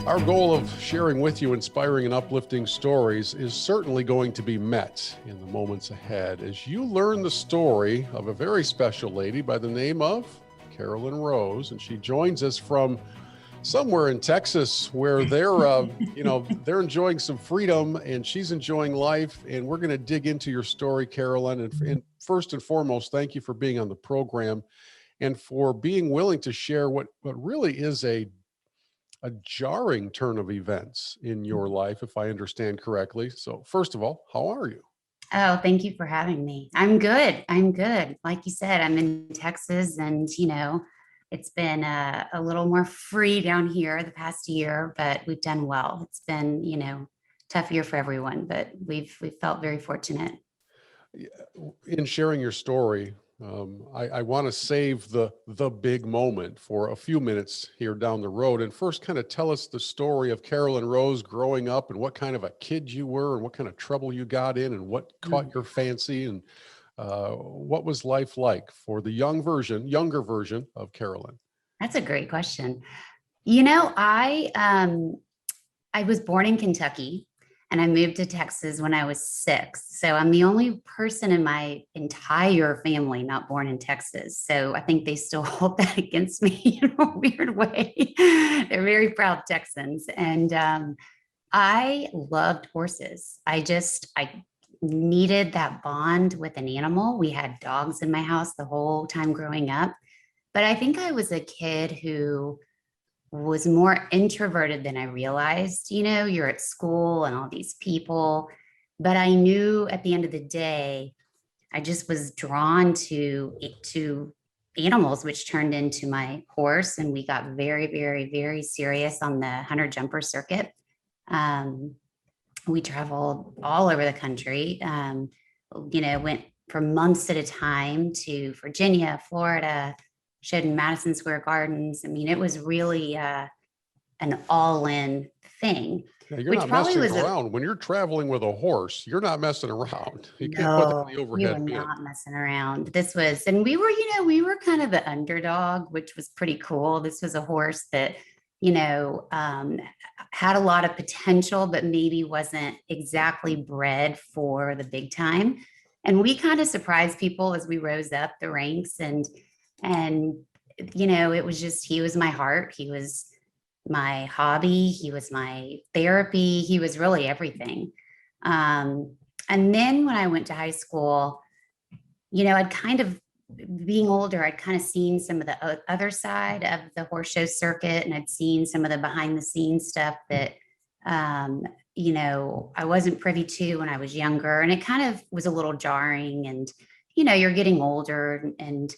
Our goal of sharing with you inspiring and uplifting stories is certainly going to be met in the moments ahead as you learn the story of a very special lady by the name of Carolyn Rose. And she joins us from somewhere in Texas where they're enjoying some freedom and she's enjoying life. And we're going to dig into your story, Carolyn. And first and foremost, thank you for being on the program and for being willing to share what really is a jarring turn of events in your life, if I understand correctly. So first of all, how are you? Oh, thank you for having me. I'm good. I'm good. Like you said, I'm in Texas and, it's been a little more free down here the past year, but we've done well. It's been, tough year for everyone, but we've felt very fortunate. In sharing your story, I want to save the big moment for a few minutes here down the road. And first, kind of tell us the story of Carolyn Rose growing up and what kind of a kid you were and what kind of trouble you got in and what caught your fancy and what was life like for the younger version of Carolyn? That's a great question. You know, I was born in Kentucky and I moved to Texas when I was 6. So I'm the only person in my entire family not born in Texas. So I think they still hold that against me in a weird way. They're very proud Texans. And I loved horses. I needed that bond with an animal. We had dogs in my house the whole time growing up. But I think I was a kid who was more introverted than I realized. You're at school and all these people, but I knew at the end of the day, I just was drawn to animals, which turned into my horse, and we got very, very, very serious on the hunter jumper circuit. Um, we traveled all over the country. Went for months at a time to Virginia, Florida, showed in Madison Square Gardens. I mean, it was really an all-in thing, Yeah, you're which not probably messing was a around. When you're traveling with a horse, you're not messing around. You can't put that in the no, we were overhead bin. not messing around. And we were kind of the underdog, which was pretty cool. This was a horse that, you know, um, had a lot of potential, but maybe wasn't exactly bred for the big time. And we kind of surprised people as we rose up the ranks and it was just he was my heart, he was my hobby, he was my therapy, he was really everything. um, and then when I went to high school, I'd kind of, being older, I'd kind of seen some of the other side of the horse show circuit, and I'd seen some of the behind the scenes stuff that um, I wasn't privy to when I was younger, and it kind of was a little jarring. And you're getting older, and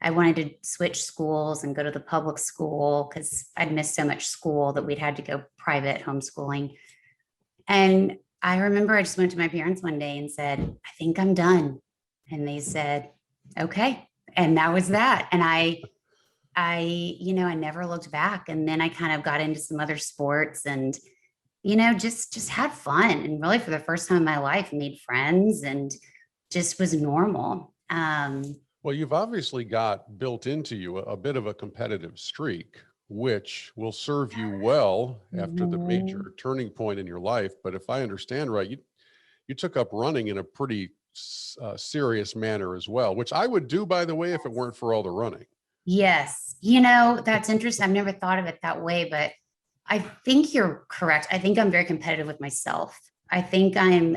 I wanted to switch schools and go to the public school because I'd missed so much school that we'd had to go private homeschooling. And I remember I just went to my parents one day and said, I think I'm done. And they said, okay. And that was that. And I never looked back. And then I kind of got into some other sports and, just had fun. And really for the first time in my life, made friends and just was normal. Well, you've obviously got built into you a bit of a competitive streak, which will serve you well after the Mhm. major turning point in your life. But if I understand right, you took up running in a pretty serious manner as well, which I would do, by the way, if it weren't for all the running. Yes. That's interesting. I've never thought of it that way, but I think you're correct. I think I'm very competitive with myself. I think I'm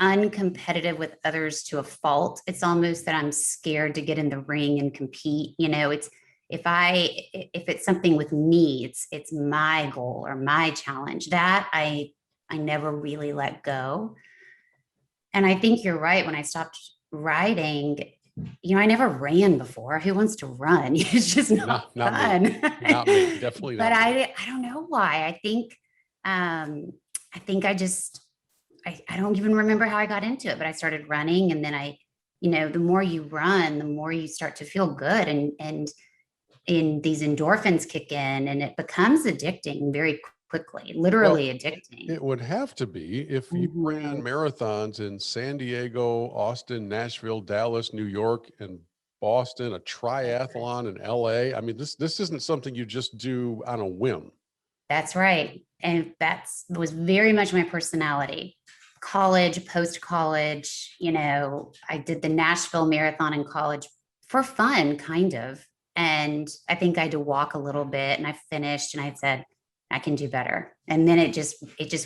uncompetitive with others to a fault. It's almost that I'm scared to get in the ring and compete. It's if it's something with me, it's my goal or my challenge that I never really let go. And I think you're right. When I stopped riding, I never ran before. Who wants to run? It's just not Not me, fun. not me, definitely But not me. I don't know why. Um I think I don't even remember how I got into it, but I started running, and then the more you run, the more you start to feel good, and in these endorphins kick in, and it becomes addicting very quickly, Well, literally addicting. it would have to be if you ran Mhm. marathons in San Diego, Austin, Nashville, Dallas, New York, and Boston, a triathlon in LA. I mean, this isn't something you just do on a whim. That's right. And that's was very much my personality. College, post college, I did the Nashville Marathon in college for fun, kind of. And I think I had to walk a little bit and I finished and I said, I can do better. And then it just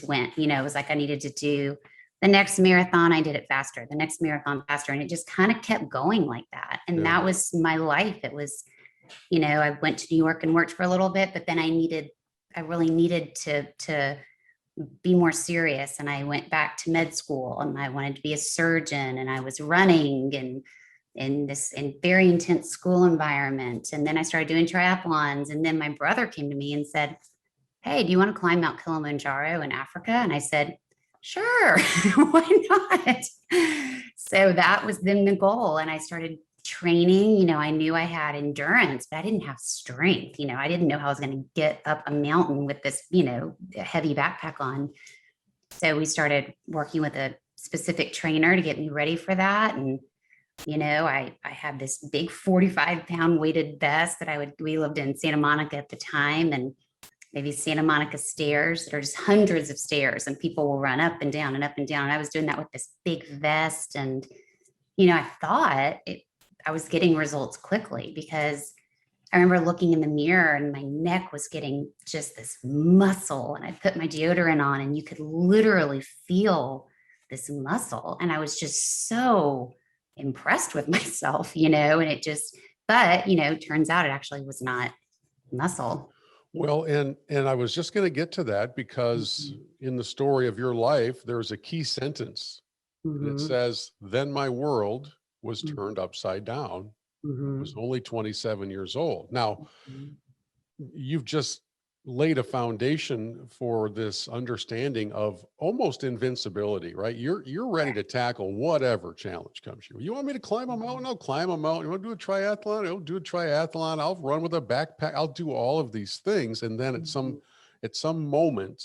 went, it was like I needed to do the next marathon. I did it faster, the next marathon faster. And it just kind of kept going like that. And Yeah. that was my life. It was, I went to New York and worked for a little bit, but then I really needed to be more serious. And I went back to med school and I wanted to be a surgeon and I was running and in this in very intense school environment. And then I started doing triathlons. And then my brother came to me and said, hey, do you want to climb Mount Kilimanjaro in Africa? And I said, sure, why not? So that was then the goal. And I started training. I knew I had endurance, but I didn't have strength. I didn't know how I was going to get up a mountain with this, heavy backpack on. So we started working with a specific trainer to get me ready for that. And I had this big 45-pound weighted vest that we lived in Santa Monica at the time, and maybe Santa Monica stairs that are just hundreds of stairs and people will run up and down and up and down. And I was doing that with this big vest. And, I thought I was getting results quickly because I remember looking in the mirror and my neck was getting just this muscle. And I put my deodorant on and you could literally feel this muscle. And I was just so impressed with myself, and but turns out it actually was not muscle. Well, and I was just going to get to that because in the story of your life, there's a key sentence. And it says, then my world was turned upside down. I was only 27 years old. Now, you've just laid a foundation for this understanding of almost invincibility, right? You're ready to tackle whatever challenge comes your way. You want me to climb a mountain? I'll climb a mountain. You want to do a triathlon? I'll do a triathlon. I'll run with a backpack. I'll do all of these things. And then at some moment,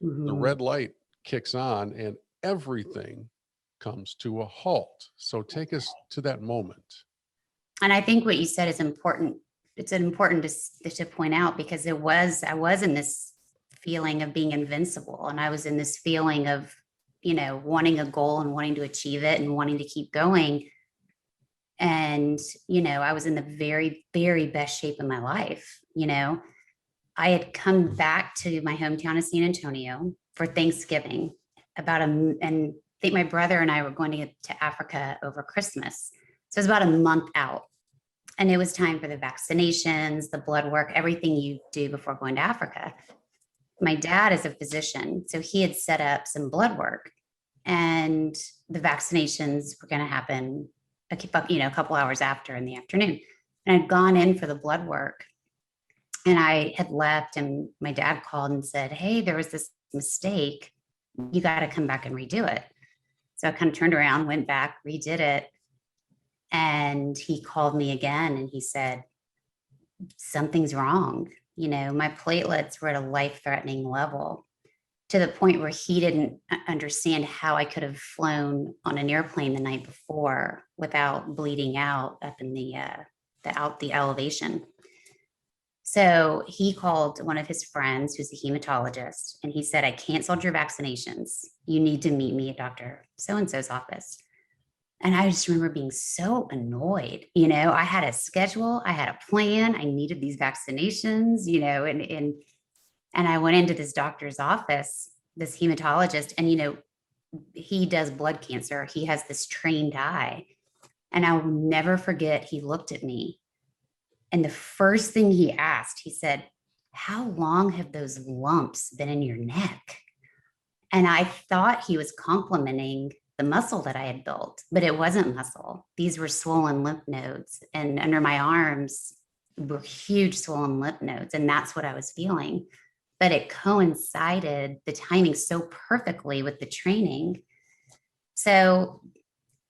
the red light kicks on and everything comes to a halt. So take us to that moment. And I think what you said is important. It's important to point out because I was in this feeling of being invincible. And I was in this feeling of, wanting a goal and wanting to achieve it and wanting to keep going. And, I was in the very, very best shape of my life. I had come back to my hometown of San Antonio for Thanksgiving and I think my brother and I were going to get to Africa over Christmas. So it was about a month out. And it was time for the vaccinations, the blood work, everything you do before going to Africa. My dad is a physician, so he had set up some blood work and the vaccinations were going to happen a couple hours after in the afternoon. And I'd gone in for the blood work and I had left and my dad called and said, hey, there was this mistake. You got to come back and redo it. So I kind of turned around, went back, redid it. And he called me again and he said, something's wrong. My platelets were at a life-threatening level to the point where he didn't understand how I could have flown on an airplane the night before without bleeding out up in the elevation. So he called one of his friends who's a hematologist and he said, I canceled your vaccinations. You need to meet me at Dr. So-and-so's office. And I just remember being so annoyed. I had a schedule, I had a plan, I needed these vaccinations, and I went into this doctor's office, this hematologist, and, he does blood cancer. He has this trained eye. And I'll never forget, he looked at me. And the first thing he asked, he said, how long have those lumps been in your neck? And I thought he was complimenting the muscle that I had built, but it wasn't muscle. These were swollen lymph nodes, and under my arms were huge swollen lymph nodes. And that's what I was feeling. But it coincided the timing so perfectly with the training. So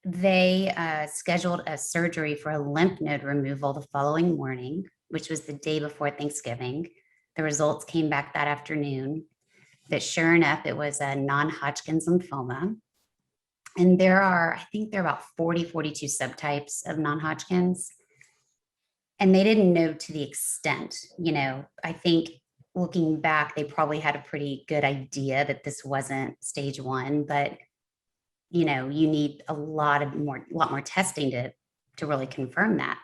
they scheduled a surgery for a lymph node removal the following morning, which was the day before Thanksgiving. The results came back that afternoon. That sure enough, it was a non-Hodgkin's lymphoma. And I think there are about 42 subtypes of non-Hodgkin's. And they didn't know to the extent, I think looking back, they probably had a pretty good idea that this wasn't stage one, but you know, you need a lot more testing to really confirm that.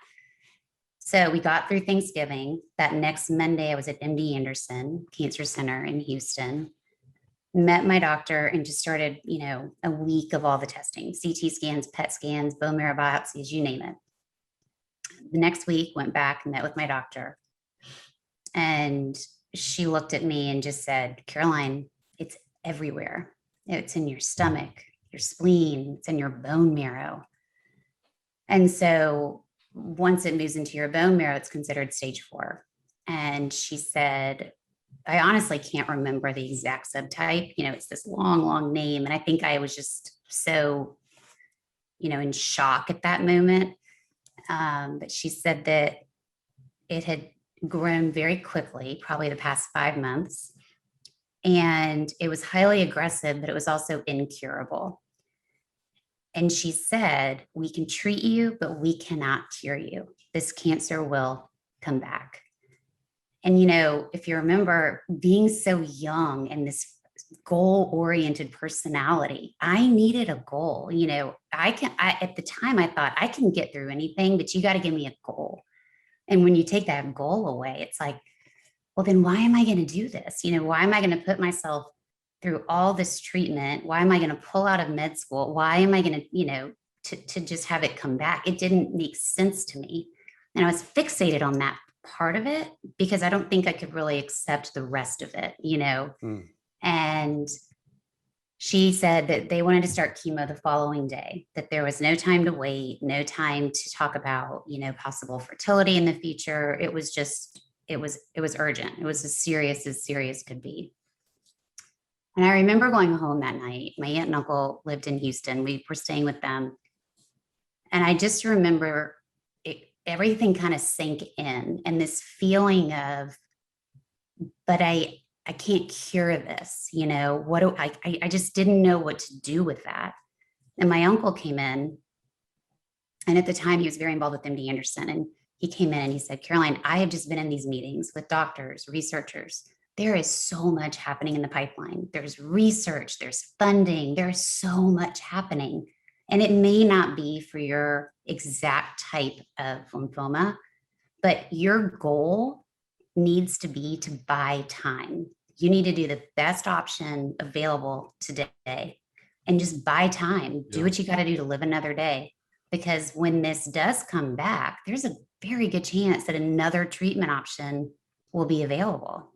So we got through Thanksgiving. That next Monday, I was at MD Anderson Cancer Center in Houston, met my doctor, and just started, you know, a week of all the testing, CT scans, PET scans, bone marrow biopsies, you name it. The next week, went back and met with my doctor. And she looked at me and just said, Caroline, it's everywhere. It's in your stomach, your spleen, it's in your bone marrow. And so once it moves into your bone marrow, it's considered stage 4. And she said, I honestly can't remember the exact subtype. You know, it's this long, long name. And I think I was just so, you know, in shock at that moment. But she said that it had grown very quickly, probably the past 5 months. And it was highly aggressive, but it was also incurable. And she said, we can treat you, but we cannot cure you. This cancer will come back. And, you know, if you remember being so young and this goal-oriented personality, I needed a goal. You know, at the time I thought I can get through anything, but you got to give me a goal. And when you take that goal away, it's like, well, then why am I going to do this? You know, why am I going to put myself through all this treatment? Why am I going to pull out of med school? Why am I going to, you know, to just have it come back? It didn't make sense to me. And I was fixated on that part of it because I don't think I could really accept the rest of it, you know? And she said that they wanted to start chemo the following day, that there was no time to wait, no time to talk about, you know, possible fertility in the future. It was just, it was urgent. It was as serious could be. And I remember going home that night. My aunt and uncle lived in Houston. We were staying with them. And I just remember everything kind of sank in, and this feeling of, but I can't cure this, you know, what do I just didn't know what to do with that. And my uncle came in, and at the time he was very involved with MD Anderson, and he came in and he said, Caroline, I have just been in these meetings with doctors, researchers. There is so much happening in the pipeline. There's research, there's funding, there's so much happening. And it may not be for your exact type of lymphoma, but your goal needs to be to buy time. You need to do the best option available today and just buy time. Do what you got to do to live another day. Because when this does come back, there's a very good chance that another treatment option will be available.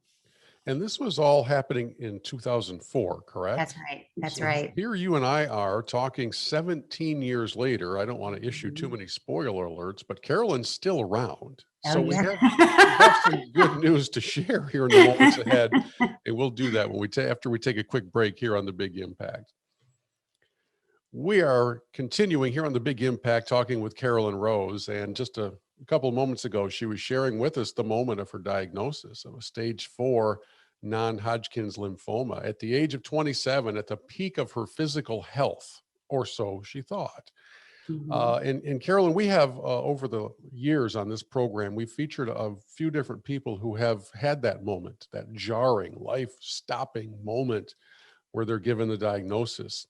And this was all happening in 2004, correct? That's right. That's So right. here you and I are talking 17 years later. I don't want to issue too many spoiler alerts, but Carolyn's still around. So we have some good news to share here in the moments ahead. And we'll do that when after we take a quick break here on The Big Impact. We are continuing here on The Big Impact, talking with Carolyn Rose. And just a couple of moments ago, she was sharing with us the moment of her diagnosis of a stage 4 non-Hodgkin's lymphoma at the age of 27, at the peak of her physical health, or so she thought. And Carolyn, we have over the years on this program, we've featured a few different people who have had that moment, that jarring, life-stopping moment where they're given the diagnosis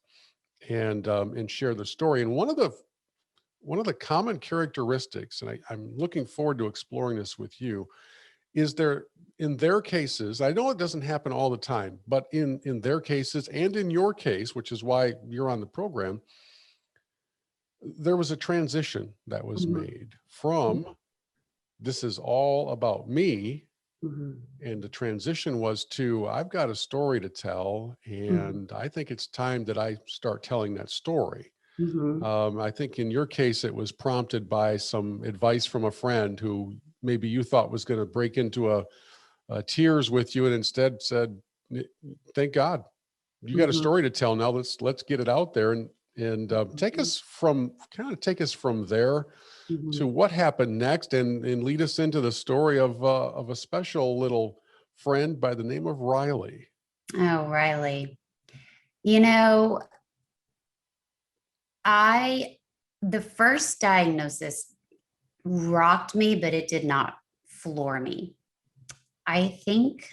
and share the story. And one of the common characteristics, and I'm looking forward to exploring this with you, is in their cases, I know it doesn't happen all the time, but in their cases and in your case, which is why you're on the program, there was a transition that was made from this is all about me. And the transition was to, I've got a story to tell, and I think it's time that I start telling that story. I think in your case, it was prompted by some advice from a friend who maybe you thought was going to break into a tears with you, and instead said, thank God, you got a story to tell now. Let's get it out there and take us from there to what happened next, and lead us into the story of a special little friend by the name of Riley. Oh, Riley. You know, the first diagnosis rocked me, but it did not floor me. I think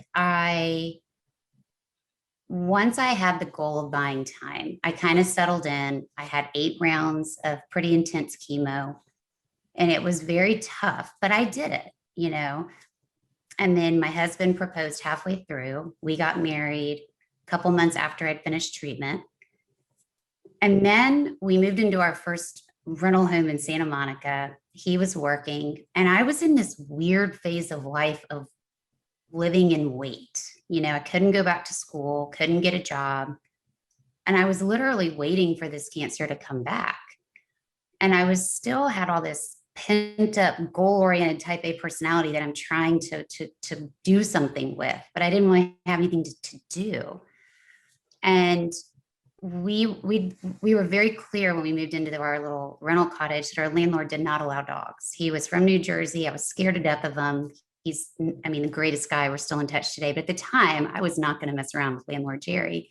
once I had the goal of buying time, I kind of settled in. I had 8 rounds of pretty intense chemo, and it was very tough, but I did it, you know. And then my husband proposed halfway through. We got married a couple months after I'd finished treatment. And then we moved into our first rental home in Santa Monica. He was working, and I was in this weird phase of life of living in wait. You know, I couldn't go back to school, couldn't get a job. And I was literally waiting for this cancer to come back. And I was still had all this pent up goal oriented type A personality that I'm trying to do something with, but I didn't really have anything to do. And we were very clear when we moved into our little rental cottage that our landlord did not allow dogs. He was from New Jersey. I was scared to death of him. He's, I mean, the greatest guy. We're still in touch today. But at the time, I was not going to mess around with landlord Jerry.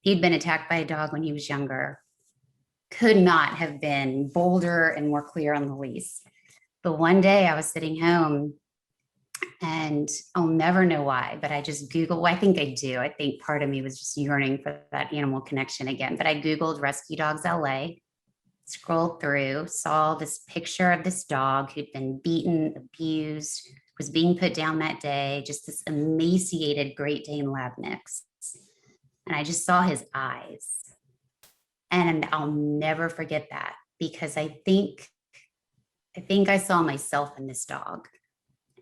He'd been attacked by a dog when he was younger. Could not have been bolder and more clear on the lease. But one day I was sitting home, and I'll never know why, but I just Googled, well, I think I do. I think part of me was just yearning for that animal connection again. But I Googled Rescue Dogs LA, scrolled through, saw this picture of this dog who'd been beaten, abused, was being put down that day, just this emaciated Great Dane lab mix. And I just saw his eyes. And I'll never forget that, because I think I saw myself in this dog.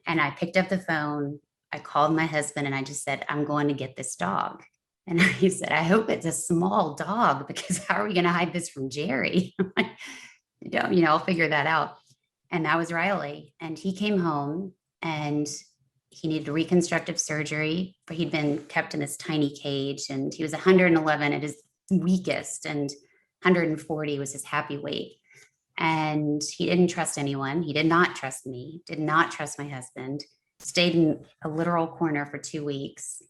And I picked up the phone, I called my husband, and I just said, I'm going to get this dog. And he said, I hope it's a small dog, because how are we going to hide this from Jerry? I'll figure that out. And that was Riley. And he came home, and he needed reconstructive surgery, but he'd been kept in this tiny cage, and he was 111 at his weakest, and 140 was his happy weight. And he didn't trust anyone. He did not trust me, did not trust my husband, stayed in a literal corner for 2 weeks.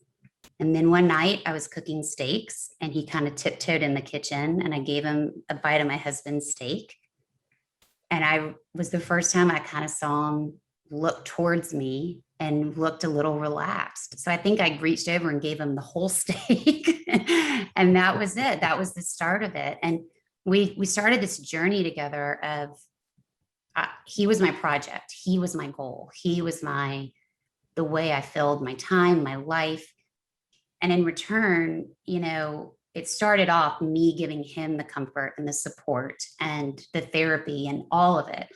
And then one night I was cooking steaks, and he kind of tiptoed in the kitchen, and I gave him a bite of my husband's steak. And I was the first time I kind of saw him look towards me and looked a little relaxed. So I think I reached over and gave him the whole steak. And that was it. That was the start of it. And we started this journey together of he was my project. He was my goal. He was the way I filled my time, my life. And in return, it started off me giving him the comfort and the support and the therapy and all of it.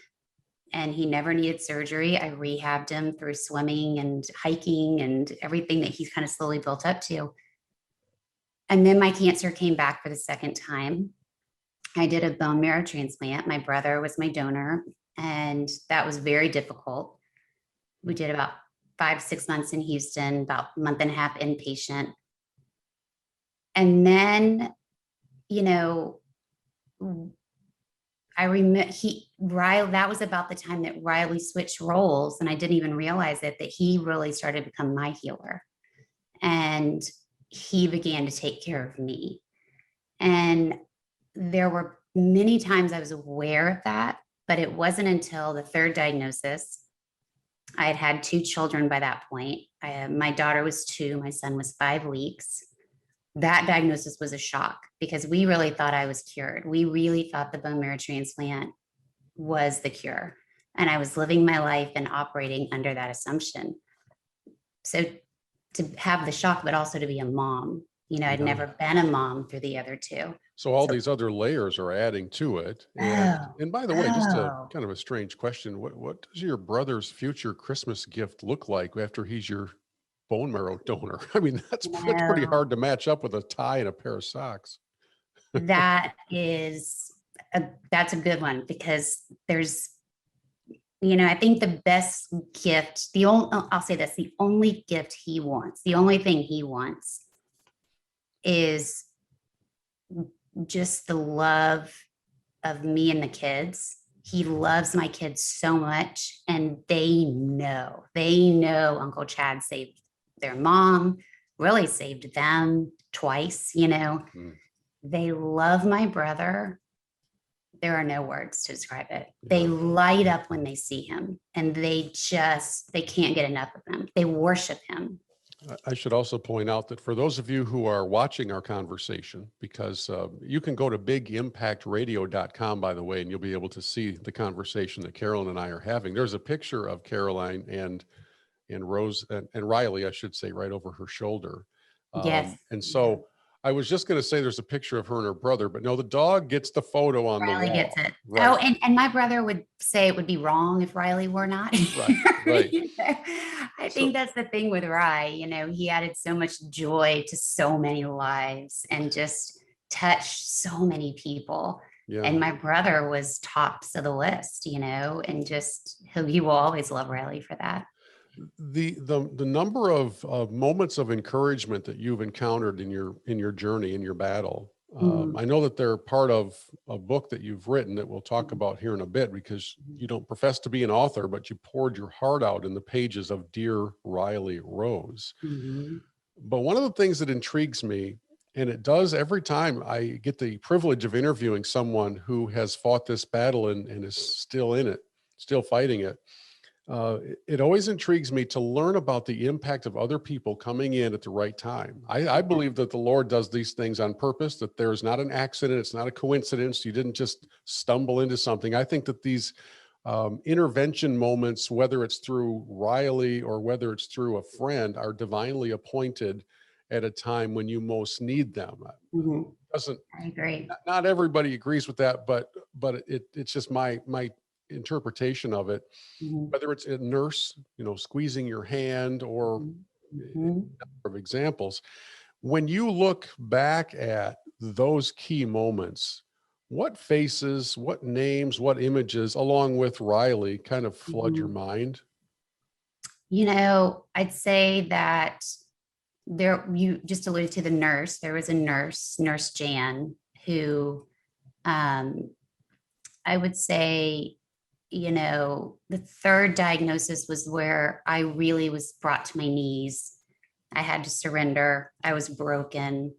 And he never needed surgery. I rehabbed him through swimming and hiking and everything that he's kind of slowly built up to. And then my cancer came back for the second time. I did a bone marrow transplant. My brother was my donor, and that was very difficult. We did about 5-6 months in Houston, about a month and a half inpatient. And then, I remember Riley, that was about the time that Riley switched roles, and I didn't even realize it, that he really started to become my healer. And he began to take care of me. And there were many times I was aware of that, but it wasn't until the third diagnosis. I had had 2 children by that point. My daughter was 2, my son was 5 weeks. That diagnosis was a shock, because we really thought I was cured. We really thought the bone marrow transplant was the cure. And I was living my life and operating under that assumption. So to have the shock, but also to be a mom, I'd never been a mom through the other 2. So all these other layers are adding to it. And by the way, just a kind of a strange question. What does your brother's future Christmas gift look like after he's your bone marrow donor? I mean, that's pretty hard to match up with a tie and a pair of socks. That's a good one, because there's, I think the best gift, I'll say this, the only gift he wants, the only thing he wants is just the love of me and the kids. He loves my kids so much, and they know Uncle Chad saved their mom, really saved them twice. They love my brother There are no words to describe it. They light up when they see him, and they can't get enough of him. They worship him. I should also point out that for those of you who are watching our conversation, because you can go to bigimpactradio.com, by the way, and you'll be able to see the conversation that Carolyn and I are having. There's a picture of Caroline and Rose and Riley, I should say, right over her shoulder. Yes. And so I was just going to say there's a picture of her and her brother, but no, the dog gets the photo on Riley the wall. gets it. Right. Oh, and my brother would say it would be wrong if Riley were not. Right. You know, I think that's the thing with Rye. You know, he added so much joy to so many lives and just touched so many people. Yeah. And my brother was tops of the list, you know, and just he will always love Riley for that. The number of moments of encouragement that you've encountered in your journey, in your battle. I know that they're part of a book that you've written that we'll talk about here in a bit, because you don't profess to be an author, but you poured your heart out in the pages of Dear Riley Rose. But one of the things that intrigues me, and it does every time I get the privilege of interviewing someone who has fought this battle and is still in it, still fighting it, it always intrigues me to learn about the impact of other people coming in at the right time. I believe that the Lord does these things on purpose, that there is not an accident. It's not a coincidence. You didn't just stumble into something. I think that these intervention moments, whether it's through Riley or whether it's through a friend, are divinely appointed at a time when you most need them. I agree. Not everybody agrees with that, but it's just my interpretation of it. Whether it's a nurse, squeezing your hand, or a number of examples. When you look back at those key moments, what faces, what names, what images, along with Riley, kind of flood your mind? I'd say that you just alluded to the nurse. There was a Nurse Jan, who I would say, the third diagnosis was where I really was brought to my knees. I had to surrender. I was broken.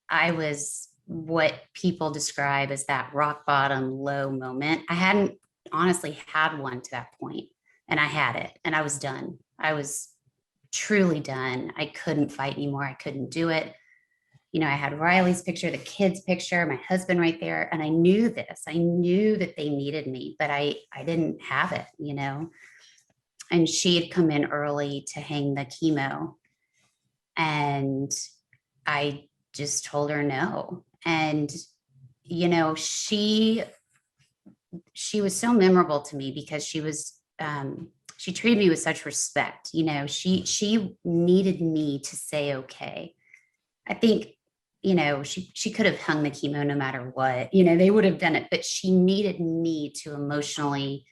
I was what people describe as that rock bottom low moment. I hadn't honestly had one to that point, and I had it, and I was done. I was truly done. I couldn't fight anymore. I couldn't do it. I had Riley's picture, the kids' picture, my husband right there. And I knew this. I knew that they needed me, but I didn't have it, And she had come in early to hang the chemo. And I just told her no. And, she was so memorable to me because she treated me with such respect. She needed me to say, okay. I think, she could have hung the chemo no matter what, they would have done it, but she needed me to emotionally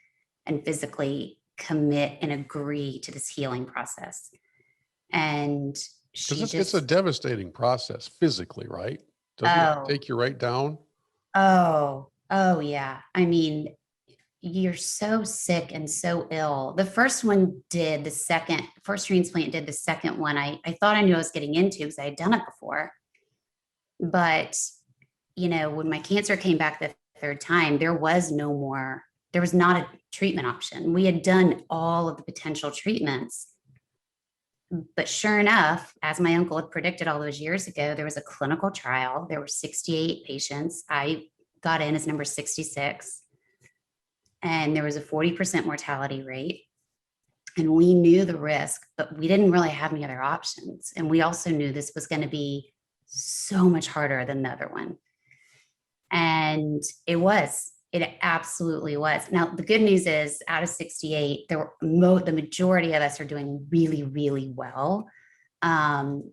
and physically commit and agree to this healing process. And it's a devastating process physically, right? Doesn't it take you right down? Oh, yeah. I mean, you're so sick and so ill. The first one did, first transplant did, the second one, I thought I knew I was getting into because I had done it before. But, when my cancer came back the third time, there was not a treatment option. We had done all of the potential treatments. But sure enough, as my uncle had predicted all those years ago, there was a clinical trial. There were 68 patients. I got in as number 66. And there was a 40% mortality rate. And we knew the risk, but we didn't really have any other options. And we also knew this was going to be so much harder than the other one. And it absolutely was. Now, the good news is, out of 68, the majority of us are doing really, really well. But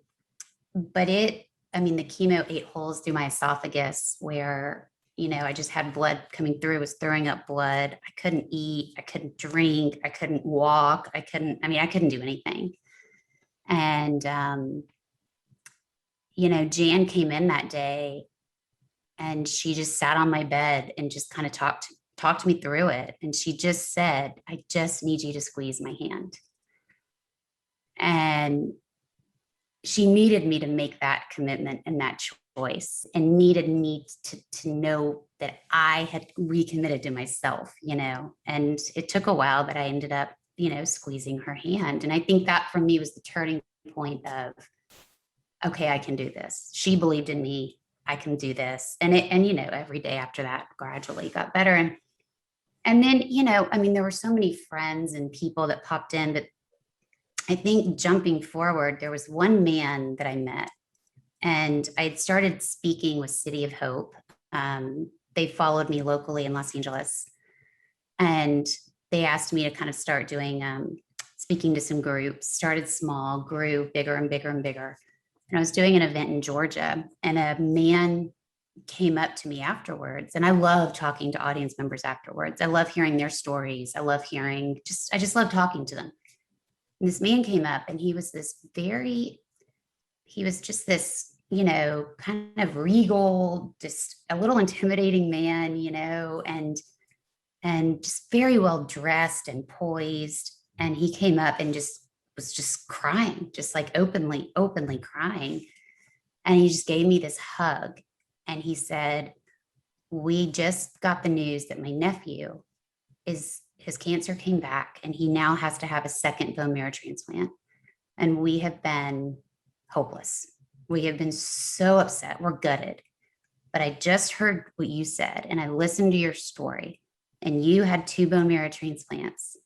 the chemo ate holes through my esophagus where, I just had blood coming through, was throwing up blood. I couldn't eat, I couldn't drink, I couldn't walk. I couldn't do anything. And, Jan came in that day and she just sat on my bed and just kind of talked me through it. And she just said, I just need you to squeeze my hand. And she needed me to make that commitment and that choice and needed me to know that I had recommitted to myself, and it took a while, but I ended up, squeezing her hand. And I think that for me was the turning point of, okay, I can do this. She believed in me. I can do this. And every day after that gradually got better. And then, there were so many friends and people that popped in, but I think jumping forward, there was one man that I met, and I had started speaking with City of Hope. They followed me locally in Los Angeles, and they asked me to kind of start doing speaking to some groups. Started small, grew bigger and bigger and bigger. And I was doing an event in Georgia, and a man came up to me afterwards. And I love talking to audience members afterwards. I love hearing their stories. I love I just love talking to them. And this man came up, and he was just this, kind of regal, just a little intimidating man, and just very well dressed and poised. And he came up and was just crying, just like openly crying. And he just gave me this hug. And he said, "We just got the news that my nephew his cancer came back, and he now has to have a second bone marrow transplant. And we have been hopeless. We have been so upset. We're gutted. But I just heard what you said, and I listened to your story, and you had 2 bone marrow transplants.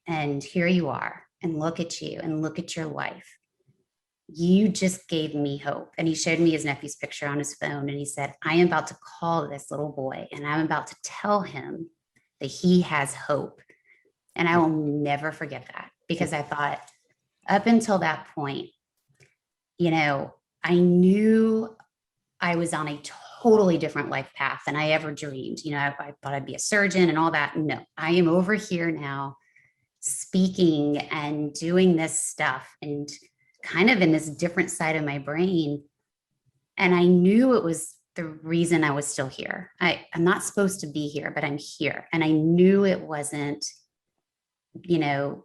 And here you are, and look at you, and look at your life. You just gave me hope." And he showed me his nephew's picture on his phone, and he said, "I am about to call this little boy, and I'm about to tell him that he has hope." And I will never forget that, because I thought, up until that point, I knew I was on a totally different life path than I ever dreamed. I thought I'd be a surgeon and all that. No, I am over here now speaking and doing this stuff, and kind of in this different side of my brain. And I knew it was the reason I was still here. I'm not supposed to be here, but I'm here. And I knew it wasn't,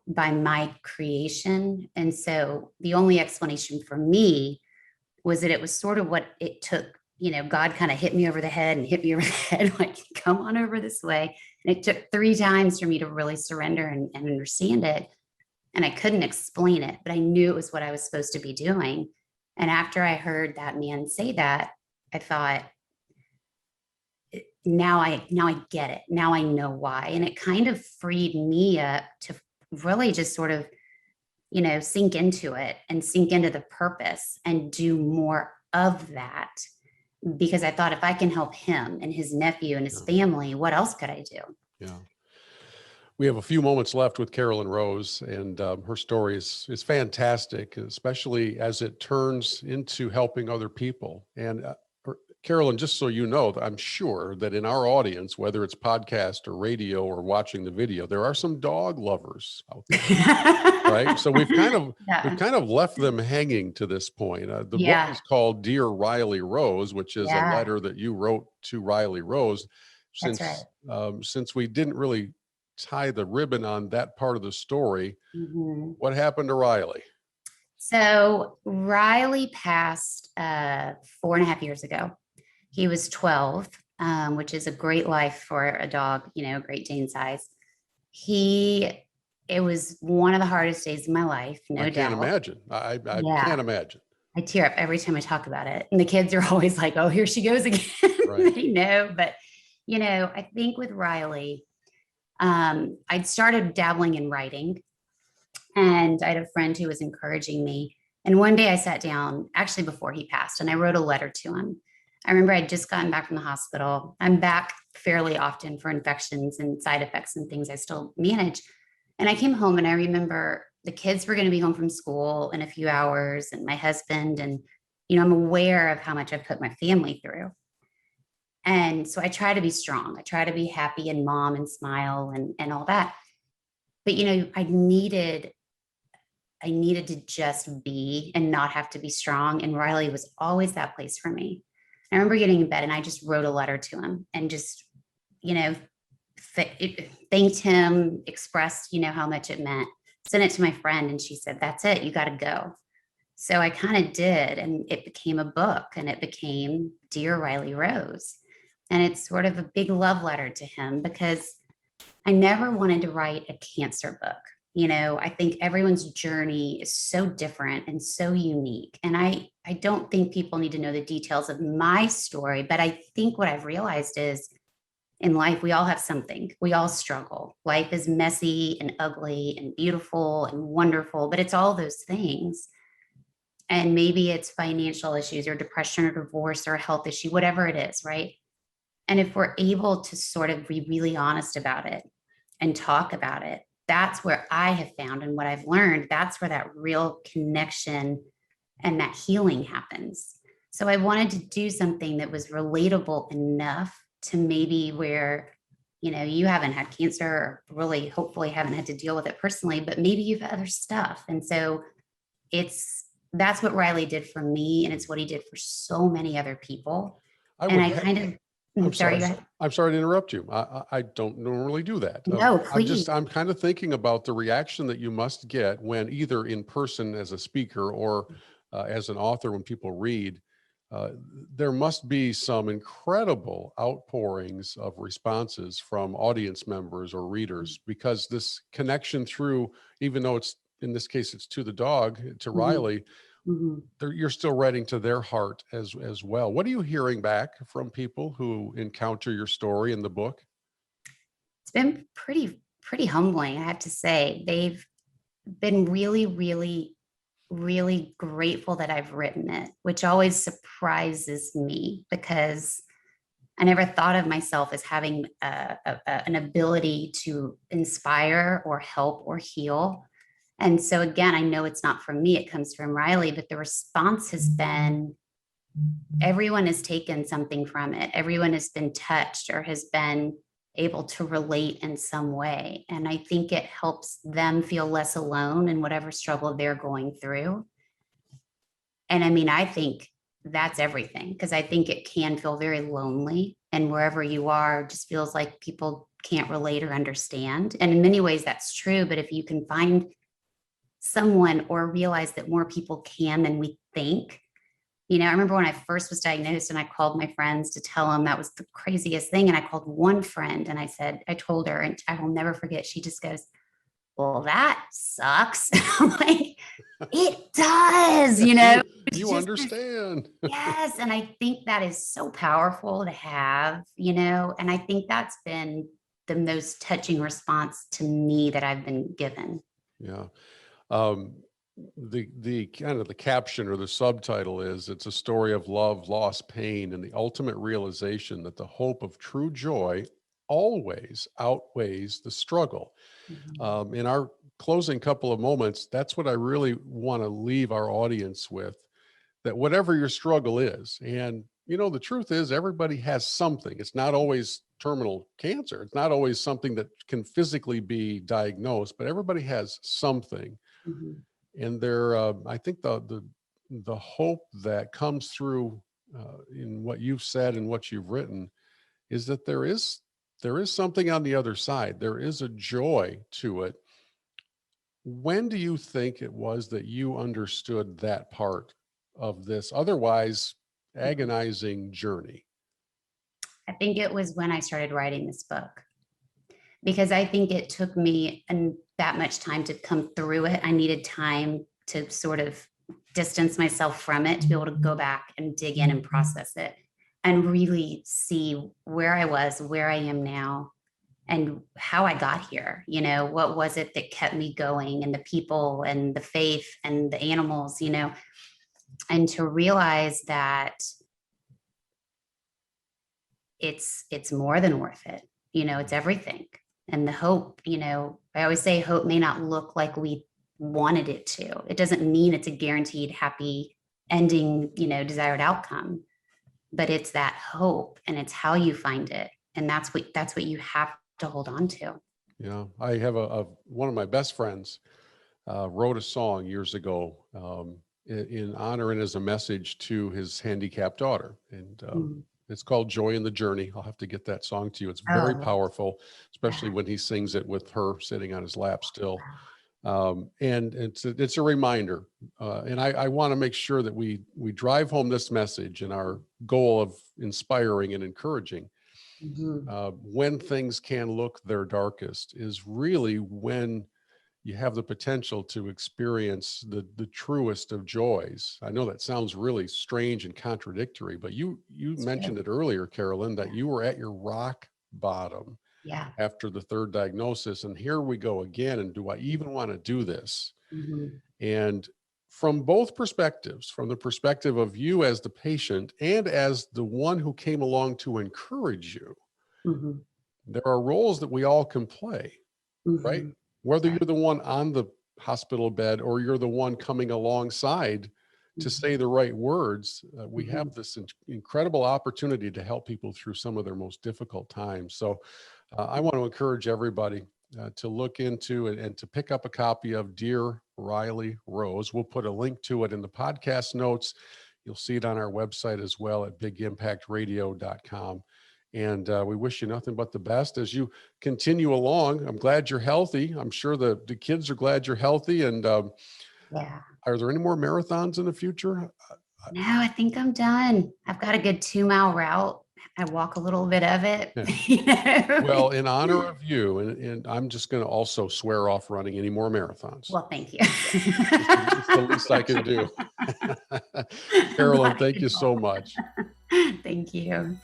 by my creation. And so the only explanation for me was that it was sort of what it took. God kind of hit me over the head and hit me over the head, like, come on over this way. And it took 3 times for me to really surrender and understand it. And I couldn't explain it, but I knew it was what I was supposed to be doing. And after I heard that man say that, I thought, now I get it. Now I know why. And it kind of freed me up to really just sort of, sink into it and sink into the purpose and do more of that. Because I thought, if I can help him and his nephew and his family, what else could I do? Yeah. We have a few moments left with Carolyn Rose, and her story is fantastic, especially as it turns into helping other people. And Carolyn, just so you know, I'm sure that in our audience, whether it's podcast or radio or watching the video, there are some dog lovers out there, right? So we've kind of left them hanging to this point. The book is called Dear Riley Rose, which is a letter that you wrote to Riley Rose. Since we didn't really tie the ribbon on that part of the story, what happened to Riley? So Riley passed 4.5 years ago. He was 12, which is a great life for a dog, Great Dane size. It was one of the hardest days of my life, no doubt. Can't imagine. I can't imagine. I tear up every time I talk about it. And the kids are always like, "Oh, here she goes again." Right. They know. But, I think with Riley, I'd started dabbling in writing, and I had a friend who was encouraging me. And one day I sat down, actually before he passed, and I wrote a letter to him. I remember I'd just gotten back from the hospital. I'm back fairly often for infections and side effects and things I still manage. And I came home, and I remember the kids were going to be home from school in a few hours, and my husband, and, I'm aware of how much I've put my family through. And so I try to be strong. I try to be happy and mom and smile and all that. But, I needed to just be and not have to be strong. And Riley was always that place for me. I remember getting in bed, and I just wrote a letter to him and just, thanked him, expressed, how much it meant, sent it to my friend. And she said, "That's it. You got to go." So I kind of did, and it became a book, and it became Dear Riley Rose. And it's sort of a big love letter to him because I never wanted to write a cancer book. I think everyone's journey is so different and so unique. And I don't think people need to know the details of my story, but I think what I've realized is in life, we all have something. We all struggle. Life is messy and ugly and beautiful and wonderful, but it's all those things. And maybe it's financial issues or depression or divorce or a health issue, whatever it is, right? And if we're able to sort of be really honest about it and talk about it, that's where I have found and what I've learned, that's where that real connection and that healing happens. So I wanted to do something that was relatable enough to maybe where, you haven't had cancer or really hopefully haven't had to deal with it personally, but maybe you've had other stuff. And so that's what Riley did for me. And it's what he did for so many other people. I And would I ha- kind of, I'm sorry, sorry. go ahead. I'm sorry to interrupt you. I don't normally do that. No, please. I'm kind of thinking about the reaction that you must get when either in person as a speaker or as an author, when people read, uh, there must be some incredible outpourings of responses from audience members or readers because this connection through, even though it's, in this case, it's to the dog, to Mhm. Riley, Mhm. you're still writing to their heart as well. What are you hearing back from people who encounter your story in the book? It's been pretty humbling, I have to say. They've been really, really, really grateful that I've written it, which always surprises me because I never thought of myself as having an ability to inspire or help or heal. And so again, I know it's not from me, it comes from Riley, but the response has been everyone has taken something from it. Everyone has been touched or has been able to relate in some way. And I think it helps them feel less alone in whatever struggle they're going through. And I mean, I think that's everything because I think it can feel very lonely. And wherever you are, just feels like people can't relate or understand. And in many ways, that's true. But if you can find someone or realize that more people can than we think, I remember when I first was diagnosed and I called my friends to tell them that was the craziest thing. And I called one friend and I told her, and I will never forget, she just goes, well, that sucks. I'm like, it does, it's You just this, understand. yes. And I think that is so powerful to have, and I think that's been the most touching response to me that I've been given. Yeah. Um, the kind of the caption or the subtitle is it's a story of love, loss, pain, and the ultimate realization that the hope of true joy always outweighs the struggle. Mhm. In our closing couple of moments, that's what I really want to leave our audience with, that whatever your struggle is, and the truth is everybody has something. It's not always terminal cancer. It's not always something that can physically be diagnosed, but everybody has something. Mhm. And there, I think the hope that comes through in what you've said and what you've written is that there is something on the other side. There is a joy to it. When do you think it was that you understood that part of this otherwise Mhm. agonizing journey? I think it was when I started writing this book because I think it took me and that much time to come through it. I needed time to sort of distance myself from it to be able to go back and dig in and process it and really see where I was, where I am now, and how I got here. What was it that kept me going, and the people and the faith and the animals, and to realize that it's more than worth it. It's everything. And the hope, I always say hope may not look like we wanted it to. It doesn't mean it's a guaranteed happy ending, desired outcome, but it's that hope and it's how you find it. And that's what you have to hold on to. Yeah, I have one of my best friends wrote a song years ago in honor and as a message to his handicapped daughter, and Mm. it's called "Joy in the Journey." I'll have to get that song to you. It's Oh, I very love powerful, especially that. when he sings it with her sitting on his lap still. And it's a reminder. And I want to make sure that we drive home this message and our goal of inspiring and encouraging. Mhm. When things can look their darkest is really when you have the potential to experience the truest of joys. I know that sounds really strange and contradictory, but you It's true. mentioned it earlier, Carolyn, that you were at your rock bottom Yeah. after the third diagnosis, and here we go again. And do I even want to do this? Mhm. And from both perspectives, from the perspective of you as the patient and as the one who came along to encourage you, Mhm. there are roles that we all can play, right? Mhm. Whether Right. you're the one on the hospital bed or you're the one coming alongside to say Mhm. the right words, we Mhm. have this incredible opportunity to help people through some of their most difficult times. So I want to encourage everybody to look into and to pick up a copy of Dear Riley Rose. We'll put a link to it in the podcast notes. You'll see it on our website as well at bigimpactradio.com. And we wish you nothing but the best as you continue along. I'm glad you're healthy. I'm sure the kids are glad you're healthy. And Yeah. are there any more marathons in the future? No, I think I'm done. I've got a good 2-mile route. I walk a little bit of it. Yeah. You know? Well, in honor of you, and I'm just going to also swear off running any more marathons. Well, thank you. It's the least I can do. I'm Carolyn, glad I thank could you so help. much. Thank you.